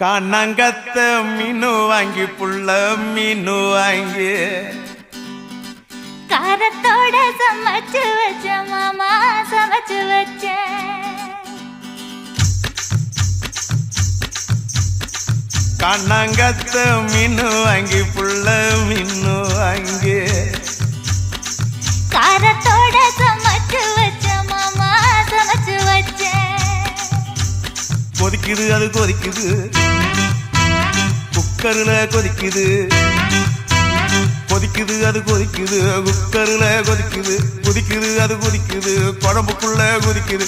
காணாங்கத்த மீனு வாங்கி புள்ள மீனு வாங்கி காரத்தோட சமைச்சு வச்ச மாமா சமைச்சு வச்ச காணாங்கத்த மீனு வாங்கி புள்ள மீனு வாங்கி காரத்தோட சமைச்சு வச்ச மாமா சமைச்சு வச்ச கொதிக்குது அது கொதிக்குது குக்கர்ல கொதிக்குது கொதிக்குது அது கொதிக்குது குக்கர்ல கொதிக்குது கொதிக்குது அது கொதிக்குது குழம்புக்குள்ள கொதிக்குது